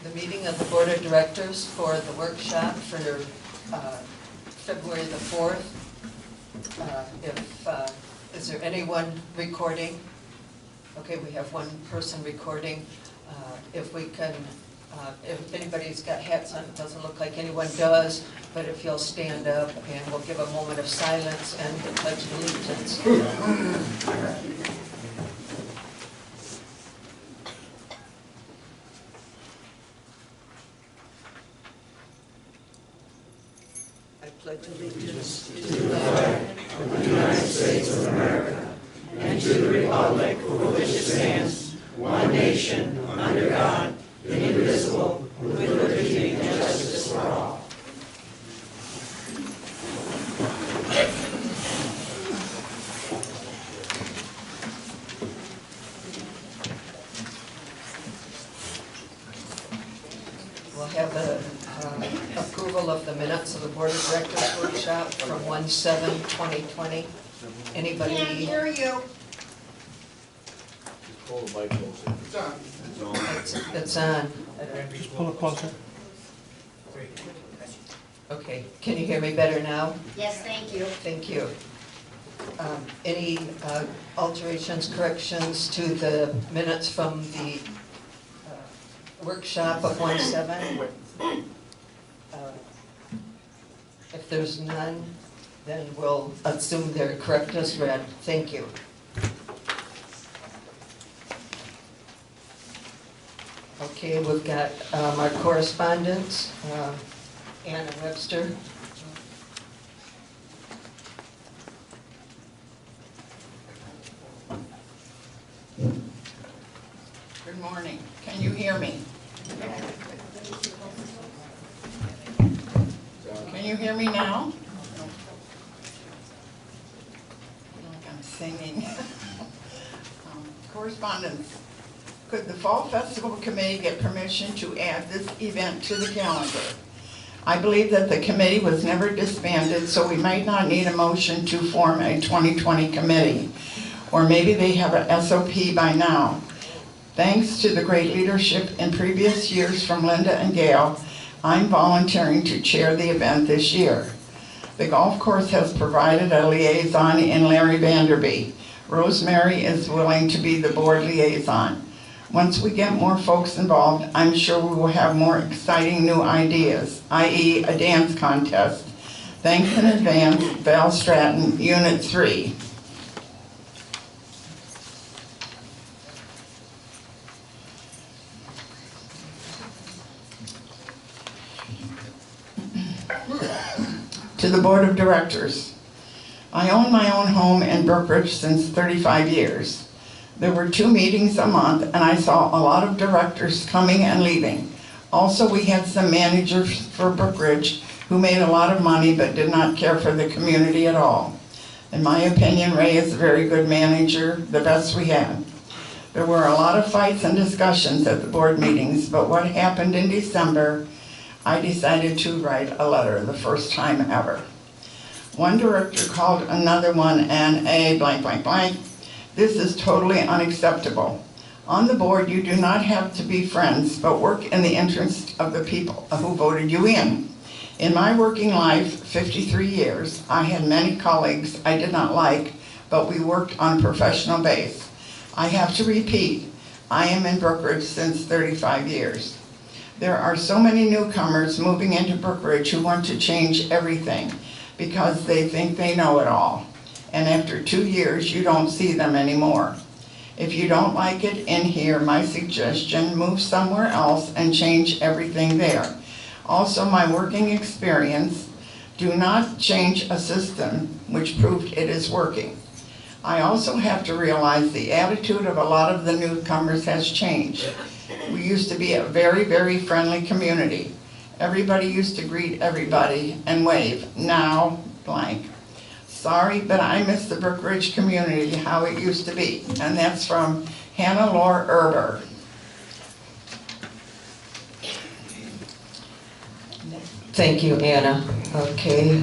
the meeting of the Board of Directors for the workshop for February the 4th. Is there anyone recording? Okay, we have one person recording. If we can, if anybody's got hats on, it doesn't look like anyone does, but if you'll stand up and we'll give a moment of silence and the Pledge of Allegiance. I pledge allegiance to the flag of the United States of America and to the republic for which it stands, one nation, under God, indivisible, with liberty and justice for all. We'll have the approval of the minutes of the Board of Directors workshop from 1/7/2020. Anybody? Can't hear you. Pull the mic closer. It's on. It's on. Just pull it closer. Okay, can you hear me better now? Yes, thank you. Thank you. Any alterations, corrections to the minutes from the workshop of 1/7? If there's none, then we'll assume they're correct as read. Thank you. Okay, we've got our correspondence. Anna Webster. Good morning. Can you hear me? Can you hear me now? I feel like I'm singing. Correspondence. Could the Fall Festival Committee get permission to add this event to the calendar? I believe that the committee was never disbanded, so we might not need a motion to form a 2020 committee. Or maybe they have an SOP by now. Thanks to the great leadership in previous years from Linda and Gail, I'm volunteering to chair the event this year. The golf course has provided a liaison in Larry Vanderby. Rosemary is willing to be the board liaison. Once we get more folks involved, I'm sure we will have more exciting new ideas, i.e. a dance contest. Thanks in advance, Val Stratton, Unit 3. To the Board of Directors. I own my own home in Brookridge since 35 years. There were 2 meetings a month, and I saw a lot of directors coming and leaving. Also, we had some managers for Brookridge who made a lot of money but did not care for the community at all. In my opinion, Ray is a very good manager, the best we had. There were a lot of fights and discussions at the board meetings, but what happened in December, I decided to write a letter the first time ever. One director called another one an a blank, blank, blank. This is totally unacceptable. On the board, you do not have to be friends, but work in the interest of the people who voted you in. In my working life, 53 years, I had many colleagues I did not like, but we worked on a professional base. I have to repeat, I am in Brookridge since 35 years. There are so many newcomers moving into Brookridge who want to change everything because they think they know it all. And after 2 years, you don't see them anymore. If you don't like it in here, my suggestion, move somewhere else and change everything there. Also, my working experience, do not change a system which proved it is working. I also have to realize the attitude of a lot of the newcomers has changed. We used to be a very, very friendly community. Everybody used to greet everybody and wave. Now, blank. Sorry, but I miss the Brookridge community, how it used to be. And that's from Hannah Laura Erber. Thank you, Anna. Okay.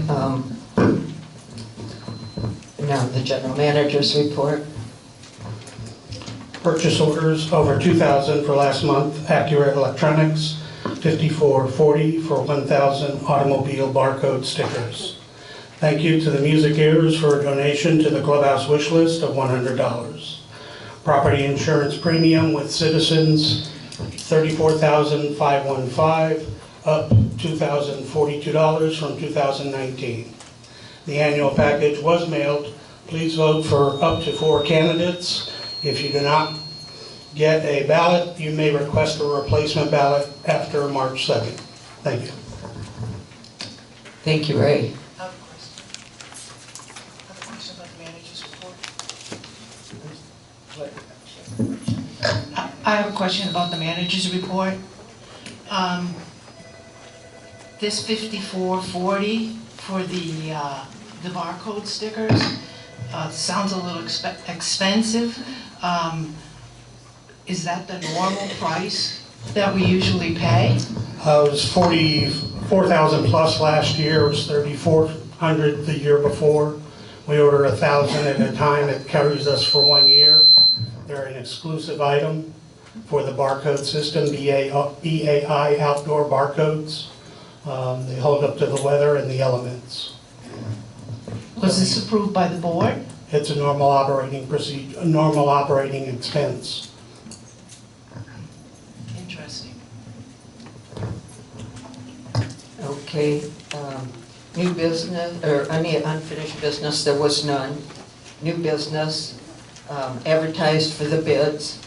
Now the general manager's report. Purchase orders over $2,000 for last month, Accurate Electronics, 5440 for 1,000 automobile barcode stickers. Thank you to the Music Ears for a donation to the clubhouse wish list of $100. Property insurance premium with Citizens, $34,515, up $2,042 from 2019. The annual package was mailed. Please vote for up to 4 candidates. If you do not get a ballot, you may request a replacement ballot after March 2nd. Thank you. Thank you, Ray. I have a question about the manager's report. I have a question about the manager's report. This 5440 for the barcode stickers sounds a little expensive. Is that the normal price that we usually pay? It was 44,000 plus last year. It was 3,400 the year before. We order 1,000 at a time. It carries us for 1 year. They're an exclusive item for the barcode system, BAI outdoor barcodes. They hold up to the weather and the elements. Was this approved by the board? It's a normal operating procedure, a normal operating expense. Interesting. Okay, new business, or any unfinished business, there was none. New business, advertised for the bids.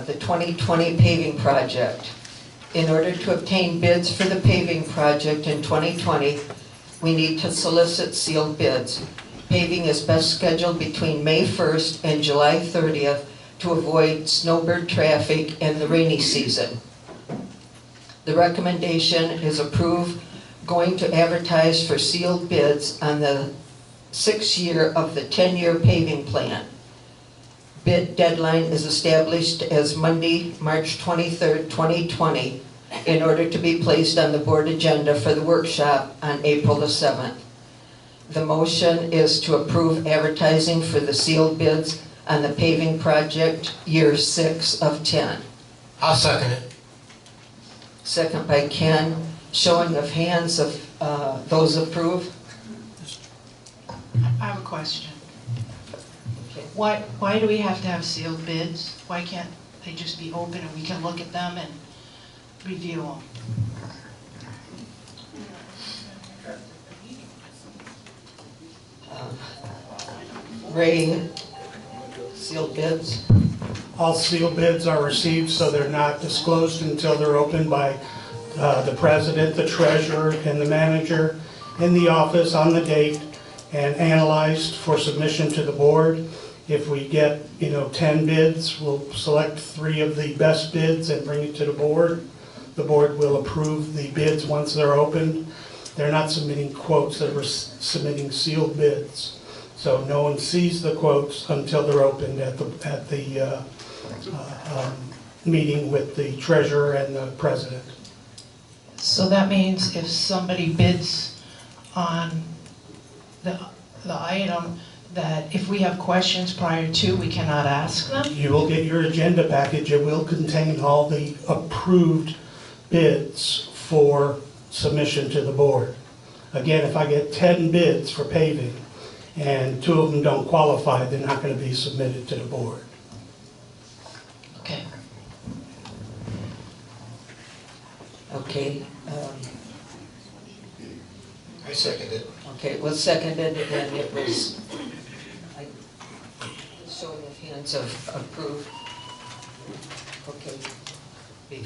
The 2020 paving project. In order to obtain bids for the paving project in 2020, we need to solicit sealed bids. Paving is best scheduled between May 1st and July 30th to avoid snowbird traffic in the rainy season. The recommendation is approve going to advertise for sealed bids on the 6th year of the 10-year paving plan. Bid deadline is established as Monday, March 23rd, 2020, in order to be placed on the board agenda for the workshop on April the 7th. The motion is to approve advertising for the sealed bids on the paving project, year 6 of 10. I'll second it. Second by Ken. Showing of hands of those approve. I have a question. Okay. Why do we have to have sealed bids? Why can't they just be open and we can look at them and review them? Ray, sealed bids. All sealed bids are received, so they're not disclosed until they're opened by the president, the treasurer, and the manager in the office on the date and analyzed for submission to the board. If we get, 10 bids, we'll select 3 of the best bids and bring it to the board. The board will approve the bids once they're opened. They're not submitting quotes, they're submitting sealed bids. So no one sees the quotes until they're opened at the meeting with the treasurer and the president. So that means if somebody bids on the item, that if we have questions prior to, we cannot ask them? You will get your agenda package. It will contain all the approved bids for submission to the board. Again, if I get 10 bids for paving and 2 of them don't qualify, they're not going to be submitted to the board. Okay. Okay. I second it. Okay, it was seconded and it was, showing of hands of approved. Okay. Be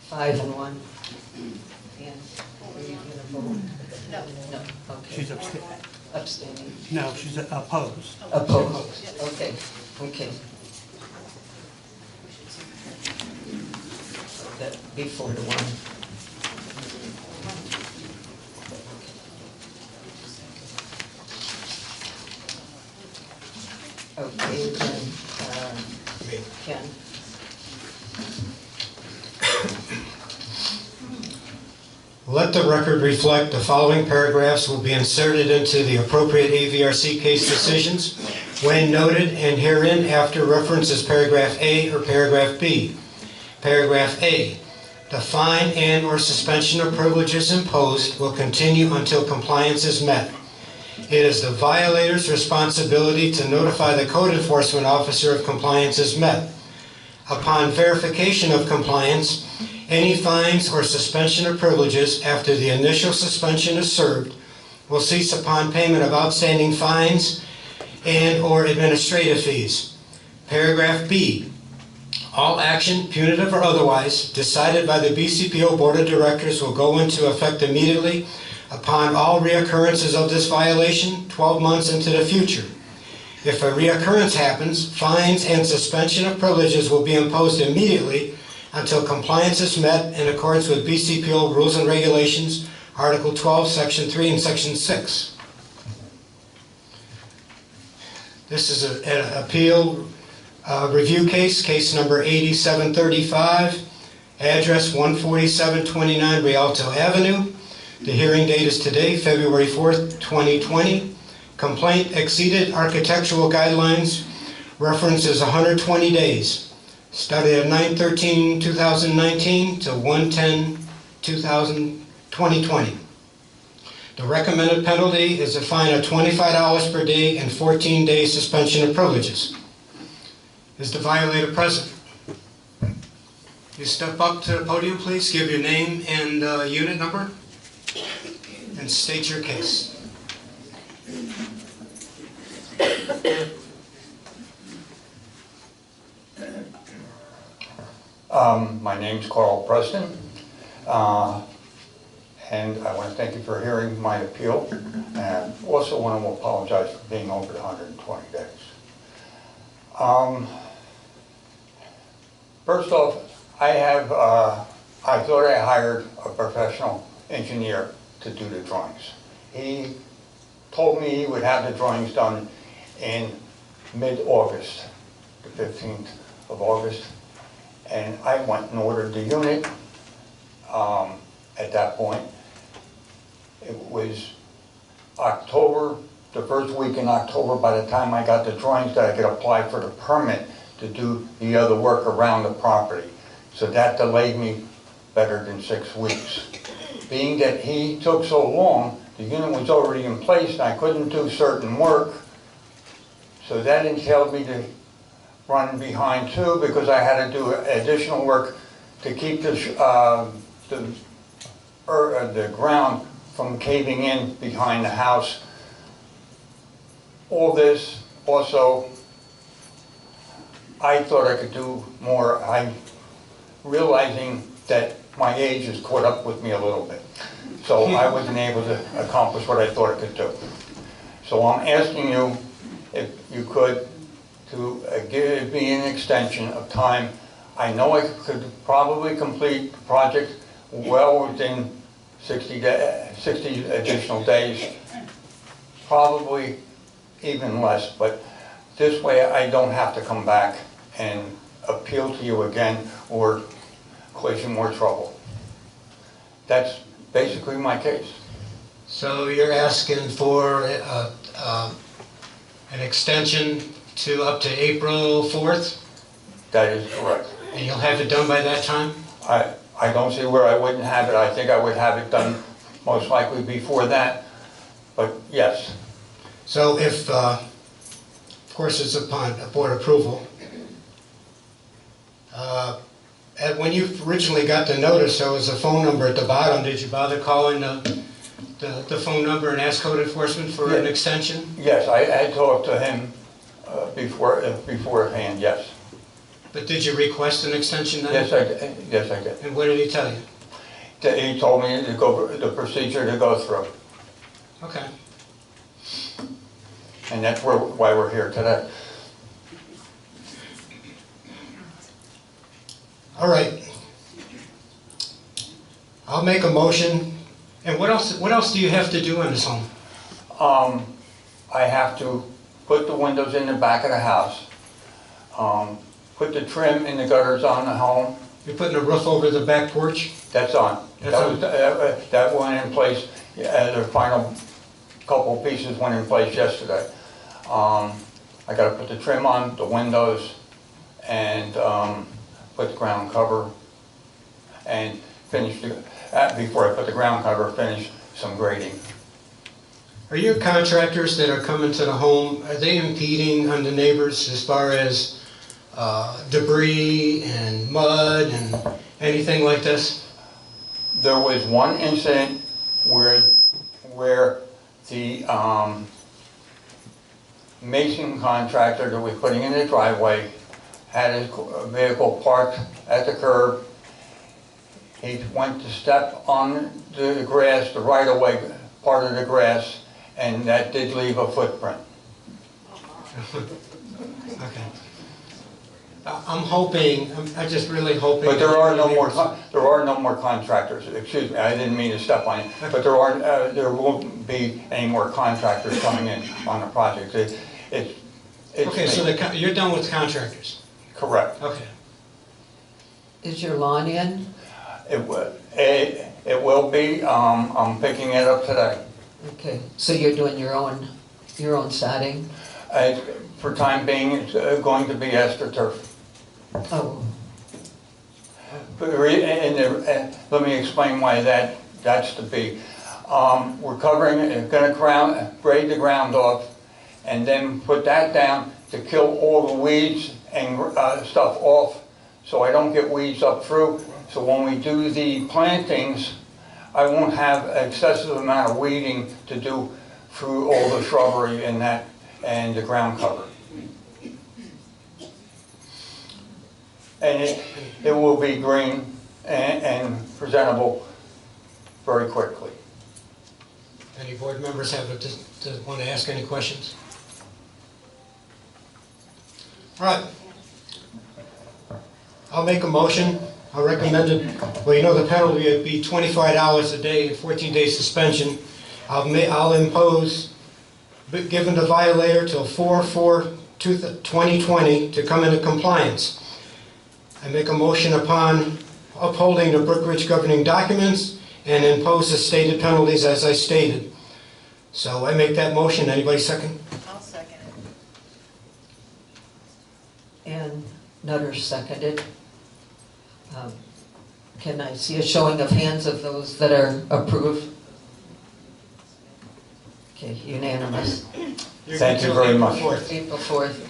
5 and 1. And are you going to vote? No. No, okay. She's abstaining. Abstaining. No, she's opposed. Opposed, okay, okay. That'd be 4 to 1. Okay, then, Me. Ken. Let the record reflect the following paragraphs will be inserted into the appropriate AVRC case decisions when noted, and herein after reference is paragraph A or paragraph B. Paragraph A. The fine and/or suspension of privileges imposed will continue until compliance is met. It is the violator's responsibility to notify the code enforcement officer if compliance is met. Upon verification of compliance, any fines or suspension of privileges after the initial suspension is served will cease upon payment of outstanding fines and/or administrative fees. Paragraph B. All action, punitive or otherwise, decided by the BCPO Board of Directors will go into effect immediately upon all reoccurrences of this violation 12 months into the future. If a reoccurrence happens, fines and suspension of privileges will be imposed immediately until compliance is met in accordance with BCPO Rules and Regulations, Article 12, Section 3 and Section 6. This is an appeal review case, case number 8735, address 14729 Rialto Avenue. The hearing date is today, February 4th, 2020. Complaint exceeded architectural guidelines. Reference is 120 days. Started at 9/13/2019 to 1/10/2020. The recommended penalty is a fine of $25 per day and 14 days suspension of privileges. Is the violator present? You step up to the podium, please. Give your name and unit number and state your case. My name's Carl Preston, and I want to thank you for hearing my appeal, and also want to apologize for being over the 120 days. First off, I thought I hired a professional engineer to do the drawings. He told me he would have the drawings done in mid-August, the 15th of August, and I went and ordered the unit at that point. It was October, the first week in October, by the time I got the drawings that I could apply for the permit to do the other work around the property. So that delayed me better than 6 weeks. Being that he took so long, the unit was already in place and I couldn't do certain work. So that entailed me to run behind too, because I had to do additional work to keep the ground from caving in behind the house. All this also, I thought I could do more. I'm realizing that my age has caught up with me a little bit. So I wasn't able to accomplish what I thought I could do. So I'm asking you if you could to give me an extension of time. I know I could probably complete the project well within 60 additional days, probably even less, but this way I don't have to come back and appeal to you again or cause you more trouble. That's basically my case. So you're asking for an extension to up to April 4th? That is correct. And you'll have it done by that time? I don't see where I wouldn't have it. I think I would have it done most likely before that, but yes. So if, of course it's upon board approval, when you originally got the notice, there was a phone number at the bottom. Did you bother calling the phone number and ask code enforcement for an extension? Yes, I talked to him beforehand, yes. But did you request an extension then? Yes, I did. And what did he tell you? He told me to go, the procedure to go through. Okay. And that's why we're here today. All right. I'll make a motion. And what else do you have to do in this home? I have to put the windows in the back of the house, put the trim in the gutters on the home, You're putting a roof over the back porch? That's on. That's on. That went in place, the final couple pieces went in place yesterday. I gotta put the trim on, the windows, and put the ground cover, and finish, before I put the ground cover, finish some grading. Are your contractors that are coming to the home, are they impeding on the neighbors as far as debris and mud and anything like this? There was one incident where the mason contractor that was putting in the driveway had his vehicle parked at the curb. He went to step on the grass, the right-of-way part of the grass, and that did leave a footprint. Okay. I'm hoping, I'm just really hoping. But there are no more contractors. Excuse me, I didn't mean to step on you. But there won't be any more contractors coming in on the project. It's Okay, so you're done with contractors? correct. Okay. Is your lawn in? It will be. I'm picking it up today. Okay, so you're doing your own sodding? For time being, it's going to be AstroTurf. Oh, Let me explain why that's to be. We're covering it, going to grade the ground off, and then put that down to kill all the weeds and stuff off, so I don't get weeds up through. So when we do the plantings, I won't have excessive amount of weeding to do through all the shrubbery and the ground cover. And it will be green and presentable very quickly. Any board members want to ask any questions? All right. I'll make a motion. I recommend it. Well, you know the penalty would be $25 a day and 14-day suspension. I'll impose, given the violator till 4/4/2020 to come into compliance. I make a motion upon upholding the Brookridge governing documents and impose the stated penalties as I stated. So I make that motion. Anybody second? I'll second it. and Nutter seconded. Can I see a showing of hands of those that are approved? Okay, unanimous. Thank you very much. April 4th.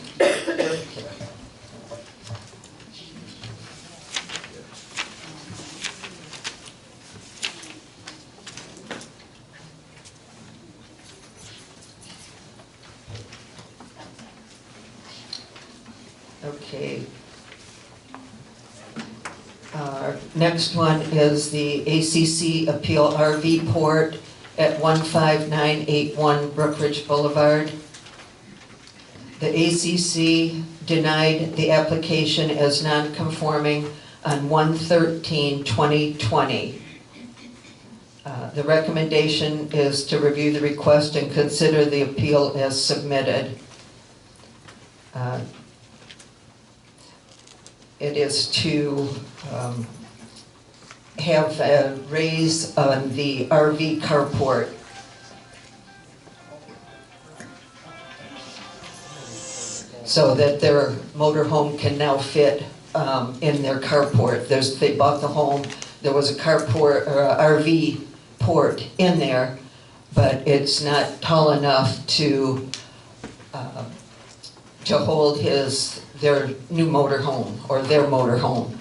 Okay. Next one is the ACC Appeal RV Port at 15981 Brookridge Boulevard. The ACC denied the application as non-conforming on 1/13/2020. The recommendation is to review the request and consider the appeal as submitted. It is to have a raise on the RV carport. So that their motorhome can now fit in their carport. They bought the home, there was a carport or a RV port in there, but it's not tall enough to hold their new motorhome or their motorhome.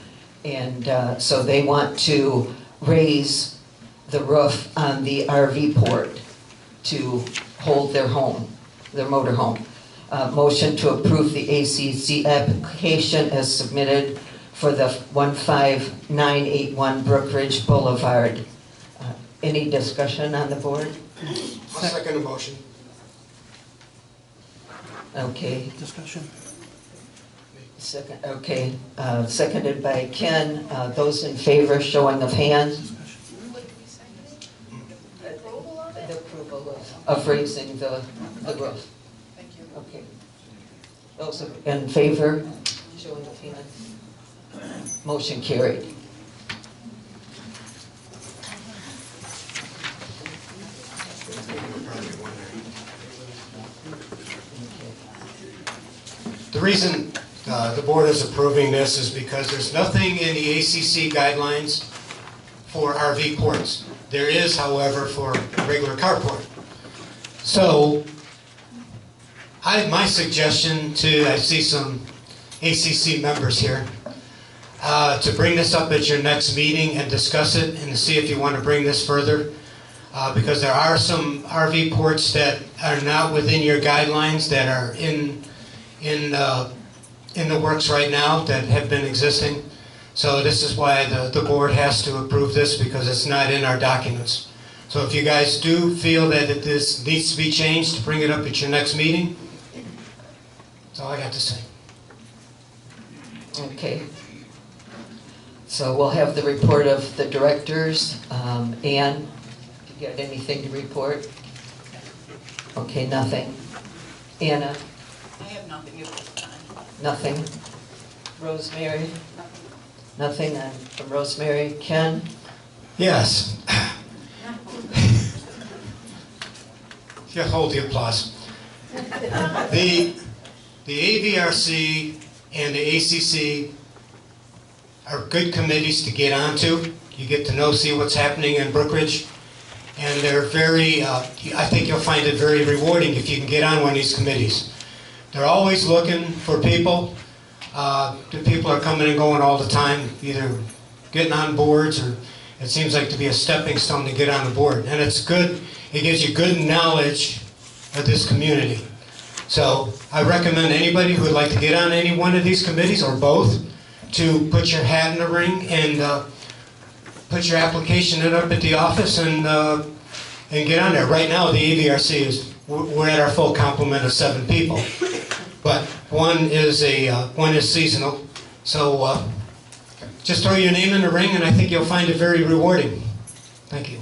And so they want to raise the roof on the RV port to hold their home, their motorhome. Motion to approve the ACC application as submitted for the 15981 Brookridge Boulevard. Any discussion on the board? I'll second the motion. Okay. Discussion. Second, okay, seconded by Ken. Those in favor, showing of hands. The approval of raising the roof. Thank you. Okay. Those in favor, showing of hands. Motion carried. The reason the board is approving this is because there's nothing in the ACC guidelines for RV ports. There is, however, for a regular carport. So, my suggestion to, I see some ACC members here, to bring this up at your next meeting and discuss it and to see if you want to bring this further. Because there are some RV ports that are not within your guidelines that are in the works right now that have been existing. So this is why the board has to approve this, because it's not in our documents. So if you guys do feel that this needs to be changed, bring it up at your next meeting. That's all I got to say. Okay. So we'll have the report of the directors. Ann, you got anything to report? Okay, nothing. Anna? I have nothing at this time. Nothing. Rosemary? Nothing from Rosemary. Ken? Yes. Yeah, hold the applause. The AVRC and the ACC are good committees to get onto. You get to know, see what's happening in Brookridge. And they're very, I think you'll find it very rewarding if you can get on one of these committees. They're always looking for people. The people are coming and going all the time, either getting on boards, or it seems like to be a stepping stone to get on the board. And it's good, it gives you good knowledge of this community. So I recommend anybody who would like to get on any one of these committees, or both, to put your hat in the ring and put your application in up at the office and get on there. Right now, the AVRC is, we're at our full complement of 7 people. But one is seasonal, so just throw your name in the ring, and I think you'll find it very rewarding. Thank you.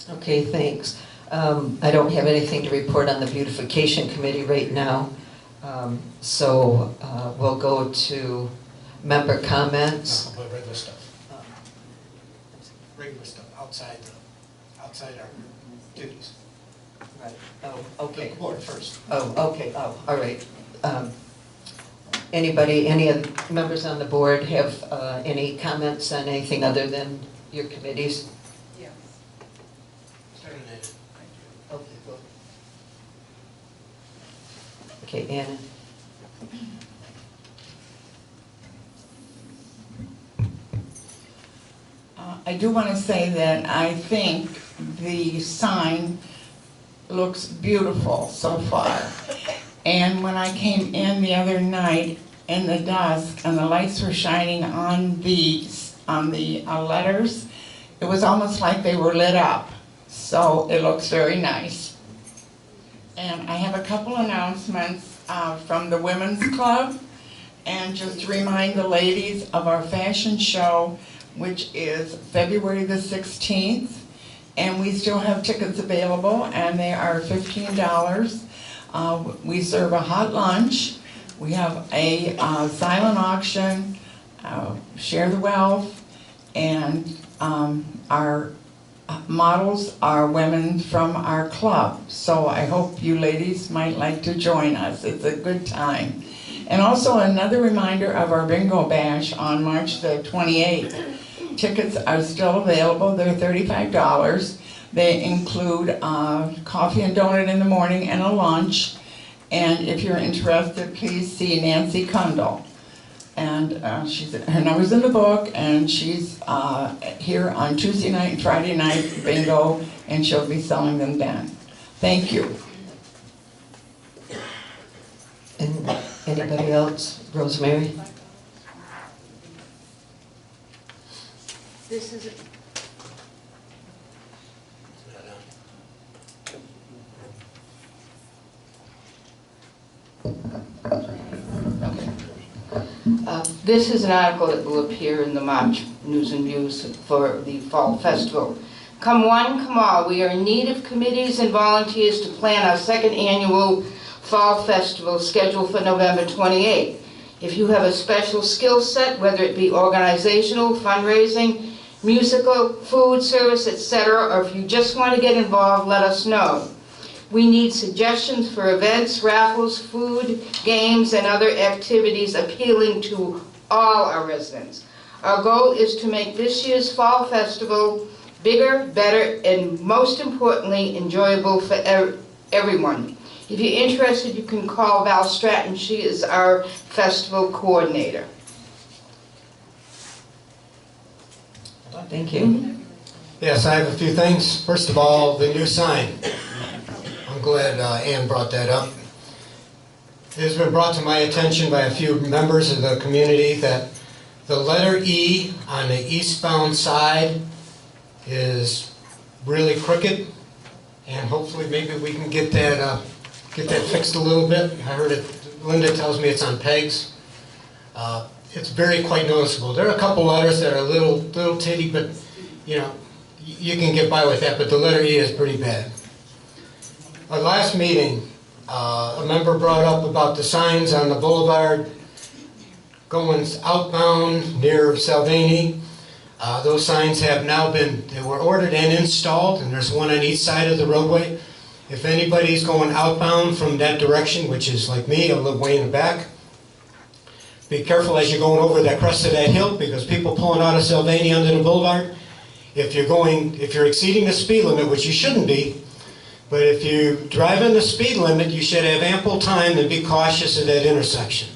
Okay, thanks. I don't have anything to report on the beautification committee right now. So we'll go to member comments. No, but regular stuff. Regular stuff outside our duties. Right. Oh, okay. The board first. Oh, okay. Oh, all right. Any of the members on the board have any comments on anything other than your committees? Yes. Okay, go. Okay, Anna. I do want to say that I think the sign looks beautiful so far. And when I came in the other night in the dusk and the lights were shining on the letters, it was almost like they were lit up. So it looks very nice. And I have a couple announcements from the Women's Club, and just to remind the ladies of our fashion show, which is February the 16th, and we still have tickets available, and they are $15. We serve a hot lunch. We have a silent auction, share the wealth, and our models are women from our club. So I hope you ladies might like to join us. It's a good time. And also another reminder of our bingo bash on March the 28th. Tickets are still available. They're $35. They include coffee and donut in the morning and a lunch. And if you're interested, please see Nancy Kundal. And her number's in the book, and she's here on Tuesday night and Friday night bingo, and she'll be selling them then. Thank you. And anybody else? Rosemary? This is, this is an article that will appear in the March News and Views for the Fall Festival. Come one, come all, we are in need of committees and volunteers to plan our second annual Fall Festival scheduled for November 28th. If you have a special skill set, whether it be organizational, fundraising, musical, food service, etc., or if you just want to get involved, let us know. We need suggestions for events, raffles, food, games, and other activities appealing to all our residents. Our goal is to make this year's Fall Festival bigger, better, and most importantly, enjoyable for everyone. If you're interested, you can call Val Stratton. She is our festival coordinator. Thank you. Yes, I have a few things. First of all, the new sign. I'm glad Ann brought that up. It has been brought to my attention by a few members of the community that the letter E on the eastbound side is really crooked, and hopefully maybe we can get that fixed a little bit. I heard it, Linda tells me it's on pegs. It's very quite noticeable. There are a couple letters that are a little titty, but you know, you can get by with that, but the letter E is pretty bad. Our last meeting, a member brought up about the signs on the boulevard going outbound near Salvini. Those signs have now they were ordered and installed, and there's one on each side of the roadway. If anybody's going outbound from that direction, which is like me, I live way in the back, be careful as you're going over that crest of that hill, because people pulling out of Salvini under the boulevard, if you're exceeding the speed limit, which you shouldn't be, but if you drive in the speed limit, you should have ample time to be cautious at that intersection.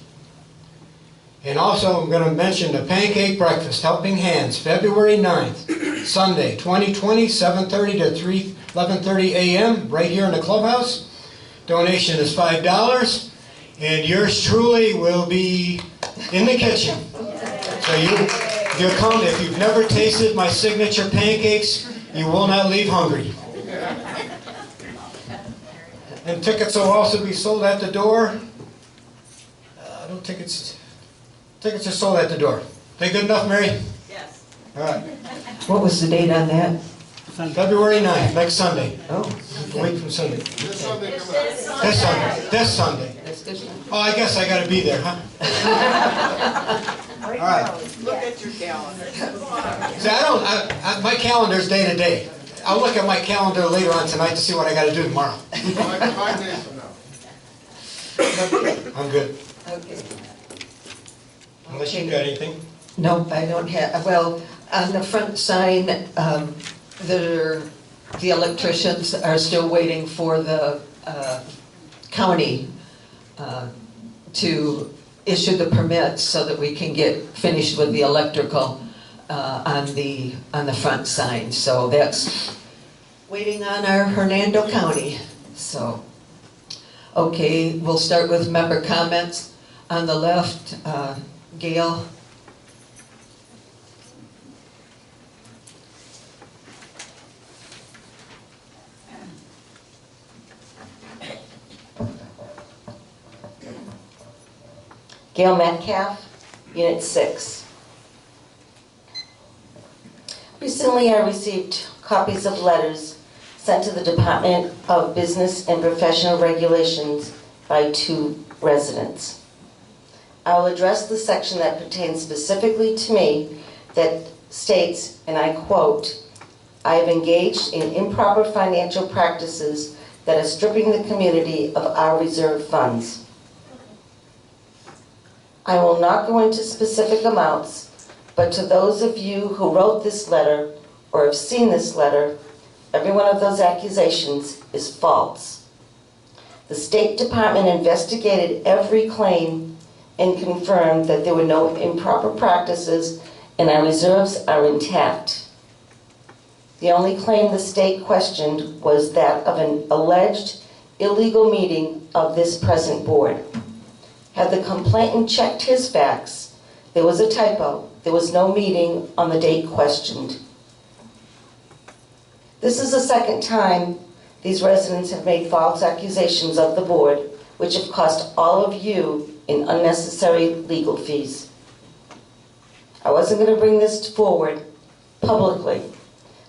And also, I'm going to mention the Pancake Breakfast, Helping Hands, February 9th, Sunday, 2020, 7:30 to 11:30 a.m., right here in the clubhouse. Donation is $5, and yours truly will be in the kitchen. So you come, if you've never tasted my signature pancakes, you will not leave hungry. And tickets will also be sold at the door. Tickets are sold at the door. They good enough, Mary? Yes. All right. What was the date on that? February 9th, next Sunday. Oh. A week from Sunday. This Sunday coming up. This Sunday. Oh, I guess I gotta be there, huh? All right. Look at your calendar. See, my calendar's day to day. I'll look at my calendar later on tonight to see what I gotta do tomorrow. 5 days from now. I'm good. Okay. Unless you got anything. No, I don't have, well, on the front sign, the electricians are still waiting for the county to issue the permits so that we can get finished with the electrical on the front sign. So that's waiting on our Hernando County. So, okay, we'll start with member comments. On the left, Gail. Gail Metcalf, Unit 6. Recently, I received copies of letters sent to the Department of Business and Professional Regulations by 2 residents. I will address the section that pertains specifically to me that states, and I quote, "I have engaged in improper financial practices that are stripping the community of our reserve funds." I will not go into specific amounts, but to those of you who wrote this letter or have seen this letter, every one of those accusations is false. The State Department investigated every claim and confirmed that there were no improper practices and our reserves are intact. The only claim the state questioned was that of an alleged illegal meeting of this present board. Had the complainant checked his facts, there was a typo. There was no meeting on the date questioned. This is the second time these residents have made false accusations of the board, which have cost all of you in unnecessary legal fees. I wasn't going to bring this forward publicly,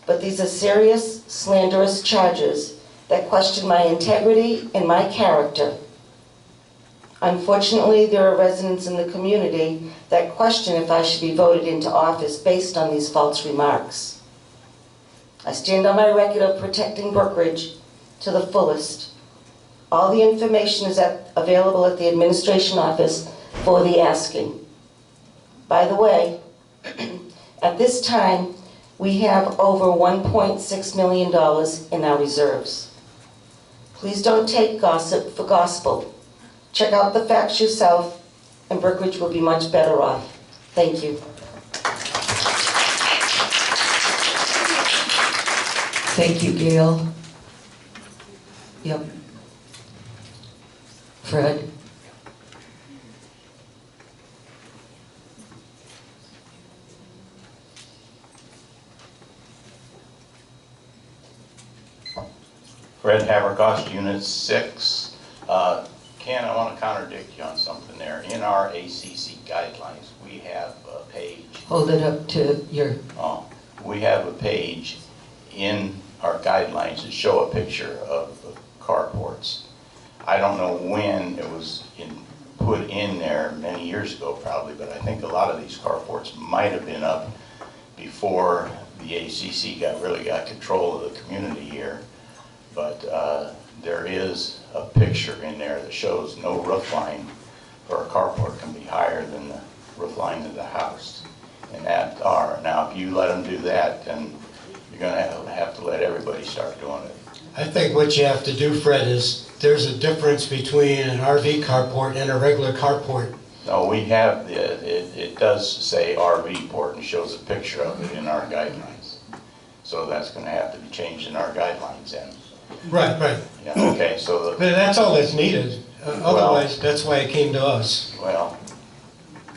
but these are serious, slanderous charges that question my integrity and my character. Unfortunately, there are residents in the community that question if I should be voted into office based on these false remarks. I stand on my record of protecting Brookridge to the fullest. All the information is available at the administration office for the asking. By the way, at this time, we have over $1.6 million in our reserves. Please don't take gossip for gospel. Check out the facts yourself, and Brookridge will be much better off. Thank you. Thank you, Gail. Yep. Fred? Fred Haverkost, Unit 6. Ken, I want to contradict you on something there. In our ACC guidelines, we have a page. Hold it up to your... Oh, we have a page in our guidelines that show a picture of the carports. I don't know when it was put in there, many years ago probably, but I think a lot of these carports might have been up before the ACC really got control of the community here. But there is a picture in there that shows no roof line for a carport can be higher than the roof line of the house. And that are, now if you let them do that, then you're going to have to let everybody start doing it. I think what you have to do, Fred, is there's a difference between an RV carport and a regular carport. No, we have, it does say RV port and shows a picture of it in our guidelines. So that's going to have to be changed in our guidelines then. Right, right. Yeah, okay, so But that's all that's needed. Otherwise, that's why it came to us. well,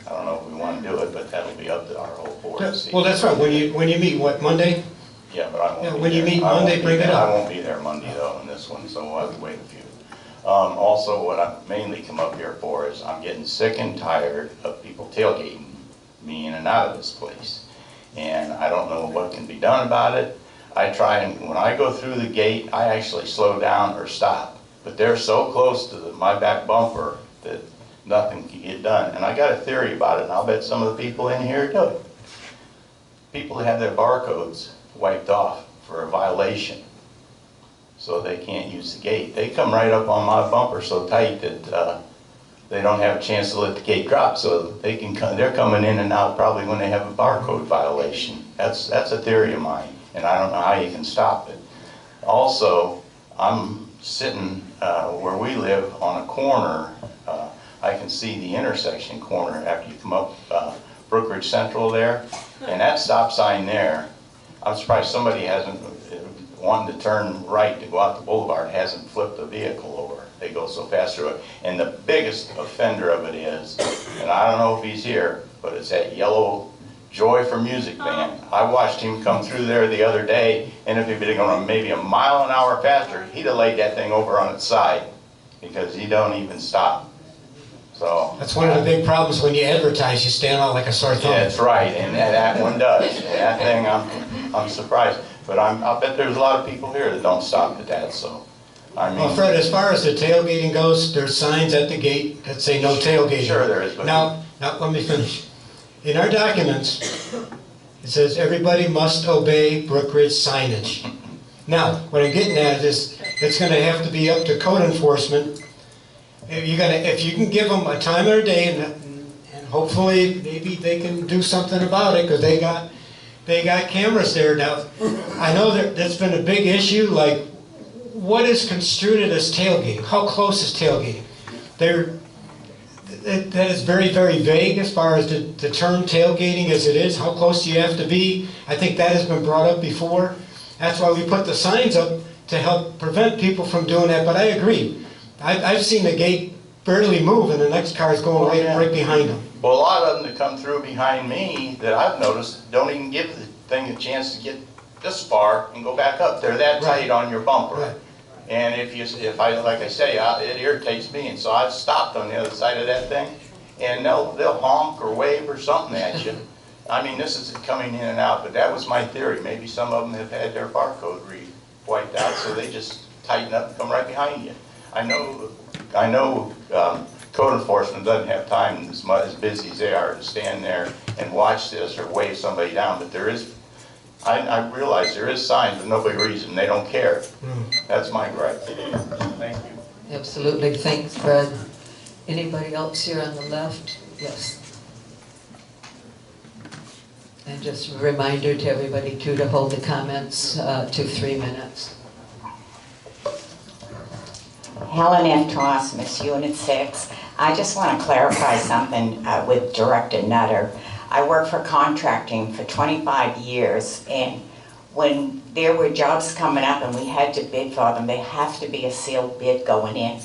I don't know if we want to do it, but that'll be up to our whole board to see. Well, that's right. When you meet, what, Monday? Yeah, but I won't Yeah, be when you there. meet I won't Monday, be bring it there. up. I won't be there Monday though in this one, so we'll have to wait a few. Also, what I've mainly come up here for is I'm getting sick and tired of people tailgating me in and out of this place. And I don't know what can be done about it. I try and, when I go through the gate, I actually slow down or stop. But they're so close to my back bumper that nothing can get done. And I got a theory about it, and I'll bet some of the people in here do it. People have their barcodes wiped off for a violation, so they can't use the gate. They come right up on my bumper so tight that they don't have a chance to let the gate drop, so they can come, they're coming in and out probably when they have a barcode violation. That's a theory of mine, and I don't know how you can stop it. Also, I'm sitting where we live on a corner. I can see the intersection corner after you come up Brookridge Central there, and that stop sign there, I'm surprised somebody hasn't, wanted to turn right to go out the boulevard, hasn't flipped a vehicle over. They go so fast through it. And the biggest offender of it is, and I don't know if he's here, but it's that yellow Joy for Music band. I watched him come through there the other day, and if he'd been going maybe a mile an hour faster, he'd have laid that thing over on its side, because he don't even stop. So That's one of the big problems when you advertise, you stand out like a sore thumb. yeah, that's right, and that one does. And that thing, I'm surprised. But I'll bet there's a lot of people here that don't stop at that, so, I mean. Well, Fred, as far as the tailgating goes, there's signs at the gate that say no tailgating. Sure there is, but. Now, let me finish. In our documents, it says everybody must obey Brookridge signage. Now, what I'm getting at is, it's gonna have to be up to code enforcement. If you can give them a time of their day, and hopefully, maybe they can do something about it, because they got cameras there now. I know that's been a big issue, like, what is construed as tailgating? How close is tailgating? That is very, very vague as far as the term tailgating as it is. How close do you have to be? I think that has been brought up before. That's why we put the signs up to help prevent people from doing that, but I agree. I've seen the gate barely move and the next car is going right behind them. Well, a lot of them that come through behind me that I've noticed don't even give the thing a chance to get this far and go back up. They're that tight on your bumper. Right. And if I, like I say, it irritates me, and so I've stopped on the other side of that thing, and they'll honk or wave or something at you. I mean, this is coming in and out, but that was my theory. Maybe some of them have had their barcode wiped out, so they just tighten up and come right behind you. I know code enforcement doesn't have time, as busy as they are, to stand there and watch this or wave somebody down, but there is, I realize there is signs, but nobody reads them, they don't care. That's my gripe. Thank you. Absolutely, thanks, Fred. Anybody else here on the left? Yes. And just a reminder to everybody too, to hold the comments to 3 minutes. Helen F. Tosmas, Unit 6. I just want to clarify something with Director Nutter. I worked for contracting for 25 years, and when there were jobs coming up and we had to bid for them, they have to be a sealed bid going in.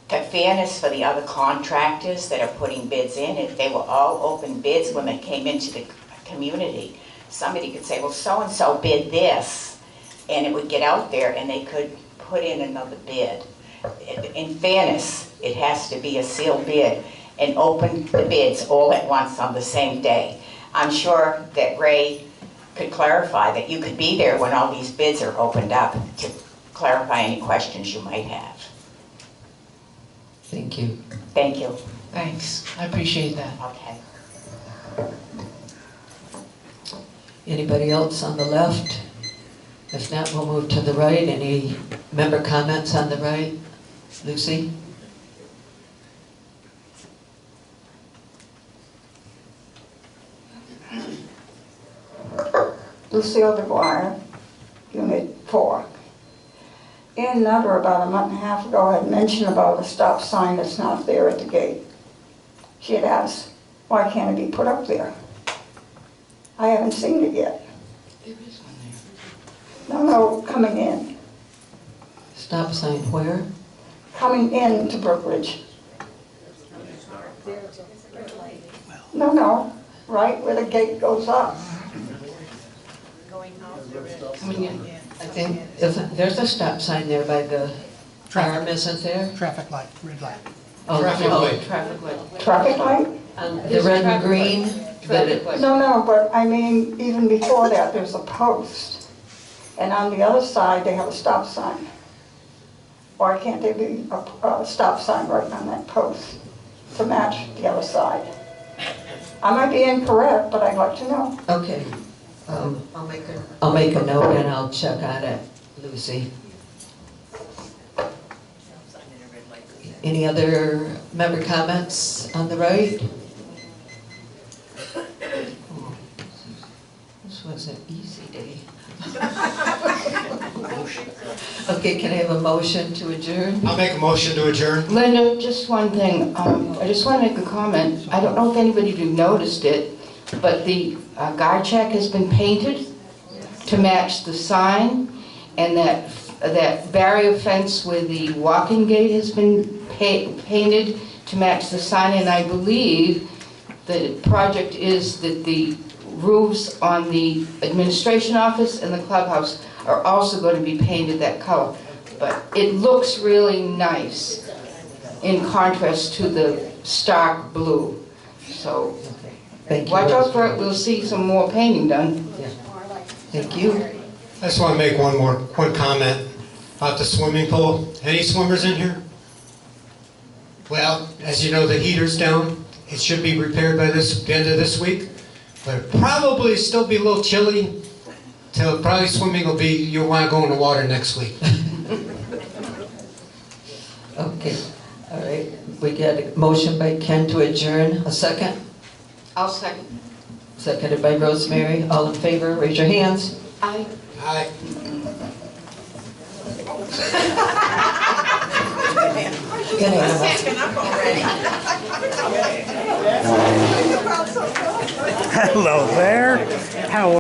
For fairness for the other contractors that are putting bids in, if they were all open bids when they came into the community, somebody could say, well, so-and-so bid this, and it would get out there and they could put in another bid. In fairness, it has to be a sealed bid and open the bids all at once on the same day. I'm sure that Ray could clarify that you could be there when all these bids are opened up to clarify any questions you might have. Thank you. Thank you. Thanks, I appreciate that. Okay. Anybody else on the left? If not, we'll move to the right. Any member comments on the right? Lucy? Lucille DeGuire, Unit 4. Ann Nutter, about a month and a half ago, had mentioned about a stop sign that's not there at the gate. She had asked, why can't it be put up there? I haven't seen it yet. There is one there. No, coming in. Stop sign where? Coming in to Brookridge. No, right where the gate goes up. Coming in. I think, there's a stop sign there by the farm, isn't there? Traffic light, red light. Oh, Traffic oh, light. Traffic light. Traffic light? The red and green? Traffic light. No, but I mean, even before that, there's a post. And on the other side, they have a stop sign. Why can't there be a stop sign right on that post to match the other side? I might be incorrect, but I'd like to know. Okay. I'll make a note and I'll check on it, Lucy. Any other member comments on the right? Oh, this was an easy day. Okay, can I have a motion to adjourn? I'll make a motion to adjourn. Linda, just one thing. I just want to make a comment. I don't know if anybody noticed it, but the guard check has been painted to match the sign, and that barrier fence with the walking gate has been painted to match the sign, and I believe the project is that the roofs on the administration office and the clubhouse are also going to be painted that color. But it looks really nice in contrast to the stark blue. So Thank you. watch out for it, we'll see some more painting done. Thank you. I just want to make one comment about the swimming pool. Any swimmers in here? Well, as you know, the heater's down. It should be repaired by the end of this week. But it'll probably still be a little chilly. Till probably swimming will be, you'll want to go in the water next week. Okay, all right. We got a motion by Ken to adjourn. A second? I'll second. Seconded by Rosemary. All in favor, raise your hands. Aye. Aye. Unanimous. Hello there. How